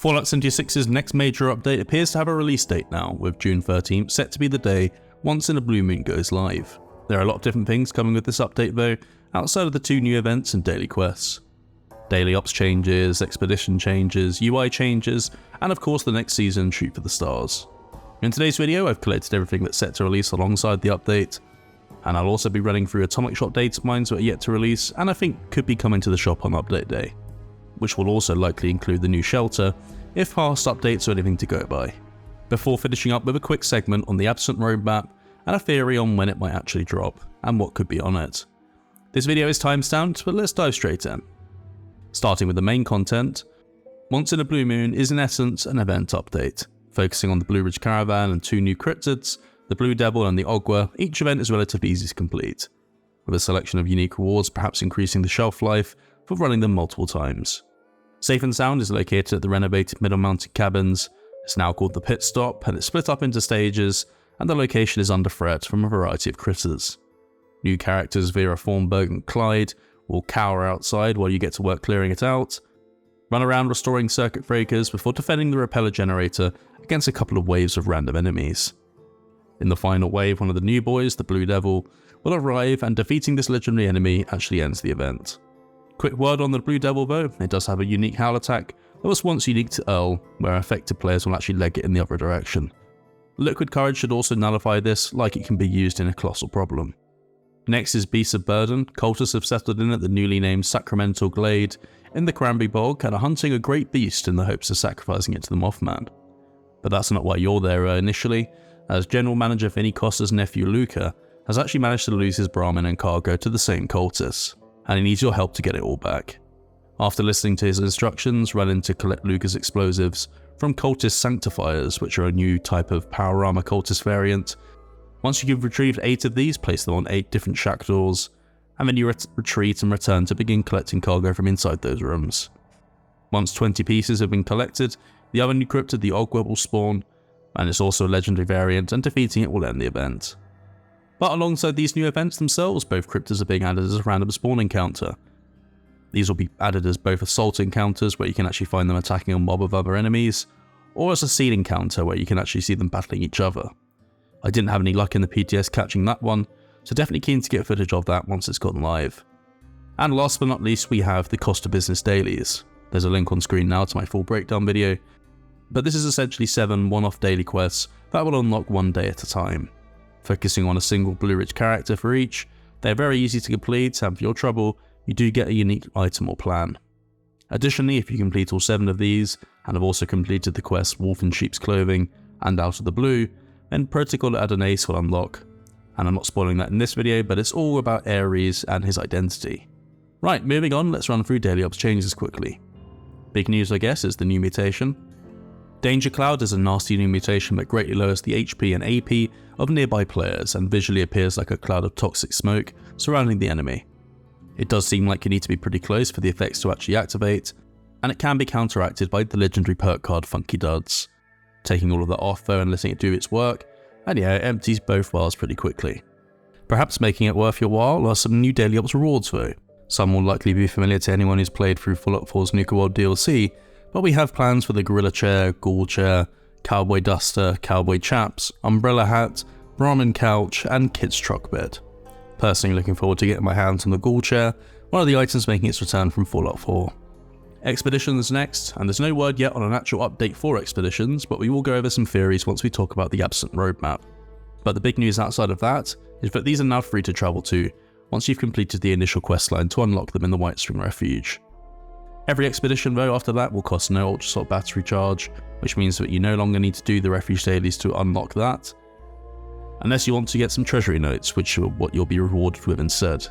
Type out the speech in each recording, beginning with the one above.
Fallout 76's next major update appears to have a release date now, with June 13th set to be the day Once in a Blue Moon goes live. There are a lot of different things coming with this update though, outside of the 2 new events and daily quests. Daily ops changes, expedition changes, UI changes, and of course the next season Shoot for the Stars. In today's video I've collected everything that's set to release alongside the update, and I'll also be running through Atomic Shop datamines that are yet to release and I think could be coming to the shop on update day, which will also likely include the new shelter, if past updates are anything to go by, before finishing up with a quick segment on the Absent roadmap and a theory on when it might actually drop, and what could be on it. This video is timestamped, but let's dive straight in. Starting with the main content, Once in a Blue Moon is in essence an event update, focusing on the Blue Ridge Caravan and 2 new cryptids, the Blue Devil and the Ogre. Each event is relatively easy to complete, with a selection of unique rewards perhaps increasing the shelf life for running them multiple times. Safe and Sound is located at the renovated Middle Mountain Cabins. It's now called the Pit Stop, and it's split up into stages, and the location is under threat from a variety of critters. New characters Vera Thornburg and Clyde will cower outside while you get to work clearing it out, run around restoring circuit breakers before defending the repeller generator against a couple of waves of random enemies. In the final wave, one of the new boys, the Blue Devil, will arrive, and defeating this legendary enemy actually ends the event. Quick word on the Blue Devil though, it does have a unique howl attack that was once unique to Earl, where affected players will actually leg it in the other direction. Liquid Courage should also nullify this, like it can be used in a Colossal Problem. Next is Beasts of Burden. Cultists have settled in at the newly named Sacramental Glade in the Cranberry Bog and are hunting a great beast in the hopes of sacrificing it to the Mothman. But that's not why you're there initially, as General Manager Vinny Costa's nephew Luca has actually managed to lose his Brahmin and cargo to the same cultists, and he needs your help to get it all back. After listening to his instructions, run in to collect Luca's explosives from Cultist Sanctifiers, which are a new type of power armor cultist variant. Once you've retrieved 8 of these, place them on 8 different shack doors, and then you retreat and return to begin collecting cargo from inside those rooms. Once 20 pieces have been collected, the other new cryptid, the Ogre, will spawn, and it's also a legendary variant, and defeating it will end the event. But alongside these new events themselves, both cryptids are being added as a random spawn encounter. These will be added as both assault encounters, where you can actually find them attacking a mob of other enemies, or as a seed encounter, where you can actually see them battling each other. I didn't have any luck in the PTS catching that one, so definitely keen to get footage of that once it's gone live. And last but not least, we have the Costa Business Dailies. There's a link on screen now to my full breakdown video, but this is essentially 7 one-off daily quests that will unlock one day at a time. Focusing on a single Blue Ridge character for each, they're very easy to complete, and for your trouble, you do get a unique item or plan. Additionally, if you complete all 7 of these, and have also completed the quest Wolf in Sheep's Clothing and Out of the Blue, then Protocol Adonais will unlock. And I'm not spoiling that in this video, but it's all about Ares and his identity. Right, moving on, let's run through daily ops changes quickly. Big news I guess is the new mutation. Danger Cloud is a nasty new mutation that greatly lowers the HP and AP of nearby players and visually appears like a cloud of toxic smoke surrounding the enemy. It does seem like you need to be pretty close for the effects to actually activate, and it can be counteracted by the legendary perk card Funky Duds, taking all of that off though and letting it do its work, and yeah, it empties both vials pretty quickly. Perhaps making it worth your while are some new daily ops rewards though. Some will likely be familiar to anyone who's played through Fallout 4's Nuka-World DLC, but we have plans for the Gorilla Chair, Ghoul Chair, Cowboy Duster, Cowboy Chaps, Umbrella Hat, Brahmin Couch, and Kid's Truck Bed. Personally looking forward to getting my hands on the Ghoul Chair, one of the items making its return from Fallout 4. Expeditions next, and there's no word yet on an actual update for Expeditions, but we will go over some theories once we talk about the Absent roadmap. But the big news outside of that is that these are now free to travel to, once you've completed the initial questline to unlock them in the Whitestring Refuge. Every expedition though after that will cost no Ultra Assault battery charge, which means that you no longer need to do the Refuge Dailies to unlock that, unless you want to get some treasury notes, which are what you'll be rewarded with instead.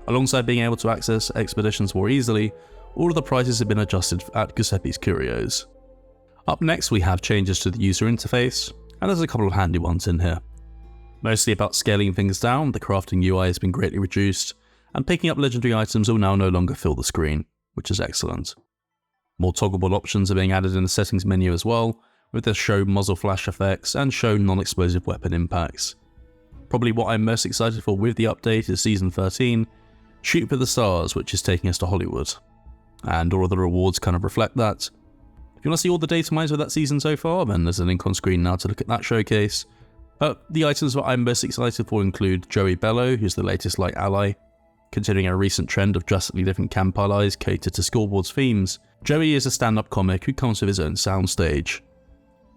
Alongside being able to access expeditions more easily, all of the prices have been adjusted at Giuseppe's Curios. Up next we have changes to the user interface, and there's a couple of handy ones in here. Mostly about scaling things down, the crafting UI has been greatly reduced, and picking up legendary items will now no longer fill the screen, which is excellent. More toggleable options are being added in the settings menu as well, with the show muzzle flash effects and show non-explosive weapon impacts. Probably what I'm most excited for with the update is Season 13, Shoot for the Stars, which is taking us to Hollywood. And all of the rewards kind of reflect that. If you want to see all the data mines of that season so far, then there's a link on screen now to look at that showcase. But the items that I'm most excited for include Joey Bello, who's the latest light ally. Continuing a recent trend of drastically different camp allies catered to scoreboard's themes, Joey is a stand-up comic who comes with his own soundstage.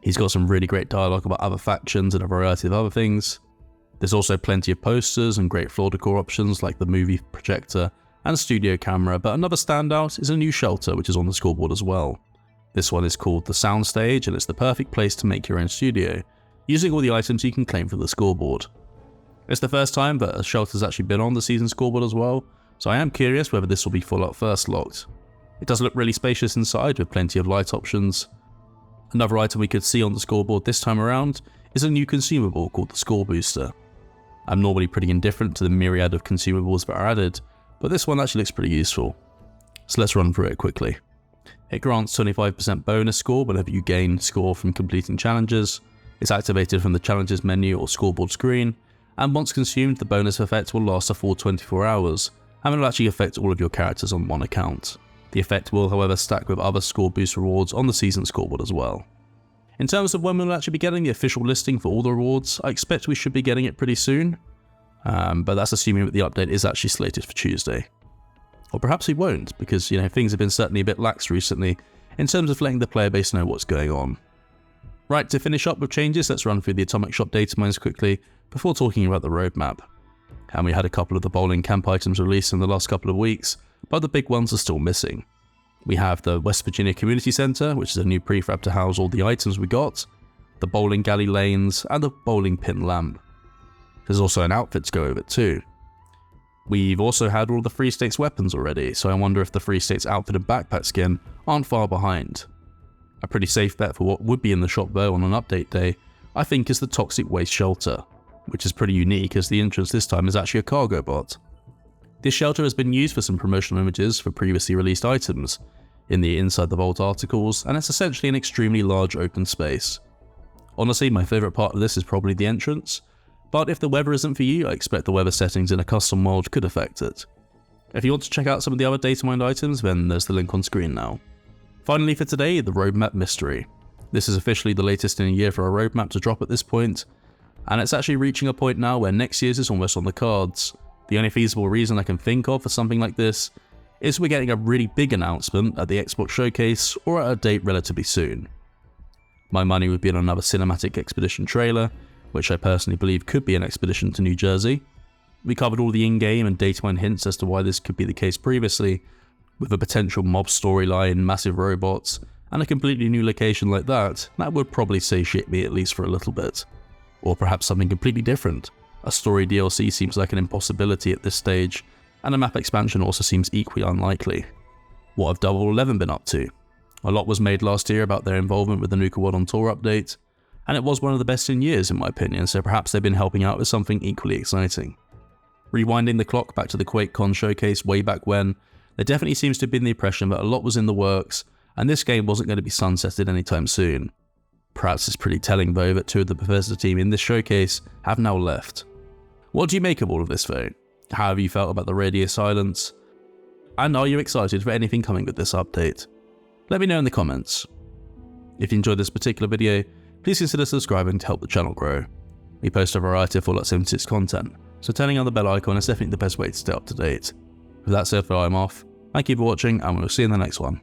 He's got some really great dialogue about other factions and a variety of other things. There's also plenty of posters and great floor decor options like the movie projector and studio camera, but another standout is a new shelter which is on the scoreboard as well. This one is called the Soundstage, and it's the perfect place to make your own studio, using all the items you can claim from the scoreboard. It's the first time that a shelter's actually been on the season scoreboard as well, so I am curious whether this will be full up first locked. It does look really spacious inside with plenty of light options. Another item we could see on the scoreboard this time around is a new consumable called the Score Booster. I'm normally pretty indifferent to the myriad of consumables that are added, but this one actually looks pretty useful. So let's run through it quickly. It grants 25% bonus score whenever you gain score from completing challenges. It's activated from the challenges menu or scoreboard screen, and once consumed, the bonus effect will last a full 24 hours, and it will actually affect all of your characters on one account. The effect will, however, stack with other score boost rewards on the season scoreboard as well. In terms of when we'll actually be getting the official listing for all the rewards, I expect we should be getting it pretty soon, but that's assuming that the update is actually slated for Tuesday. Or perhaps we won't, because things have been certainly a bit lax recently in terms of letting the player base know what's going on. Right, to finish up with changes, let's run through the Atomic Shop data mines quickly before talking about the roadmap. And we had a couple of the bowling camp items released in the last couple of weeks, but the big ones are still missing. We have the West Virginia Community Center, which is a new prefab to house all the items we got, the bowling galley lanes, and the bowling pin lamp. There's also an outfit to go with it too. We've also had all the Free States weapons already, so I wonder if the Free States outfit and backpack skin aren't far behind. A pretty safe bet for what would be in the shop though on an update day, I think, is the Toxic Waste Shelter, which is pretty unique as the entrance this time is actually a cargo bot. This shelter has been used for some promotional images for previously released items in the Inside the Vault articles, and it's essentially an extremely large open space. Honestly, my favourite part of this is probably the entrance, but if the weather isn't for you, I expect the weather settings in a custom world could affect it. If you want to check out some of the other data mined items, then there's the link on screen now. Finally for today, the roadmap mystery. This is officially the latest in a year for a roadmap to drop at this point, and it's actually reaching a point now where next year's is almost on the cards. The only feasible reason I can think of for something like this is we're getting a really big announcement at the Xbox Showcase or at a date relatively soon. My money would be on another cinematic expedition trailer, which I personally believe could be an expedition to New Jersey. We covered all the in-game and data mine hints as to why this could be the case previously, with a potential mob storyline, massive robots, and a completely new location like that would probably satiate me at least for a little bit. Or perhaps something completely different. A story DLC seems like an impossibility at this stage, and a map expansion also seems equally unlikely. What have Double 11 been up to? A lot was made last year about their involvement with the Nuka-World on Tour update, and it was one of the best in years in my opinion, so perhaps they've been helping out with something equally exciting. Rewinding the clock back to the QuakeCon showcase way back when, there definitely seems to have been the impression that a lot was in the works, and this game wasn't going to be sunsetted anytime soon. Perhaps it's pretty telling though that two of the Bethesda team in this showcase have now left. What do you make of all of this though? How have you felt about the radio silence? And are you excited for anything coming with this update? Let me know in the comments. If you enjoyed this particular video, please consider subscribing to help the channel grow. We post a variety of Fallout 76 content, so turning on the bell icon is definitely the best way to stay up to date. With that said, I'm off. Thank you for watching, and we'll see you in the next one.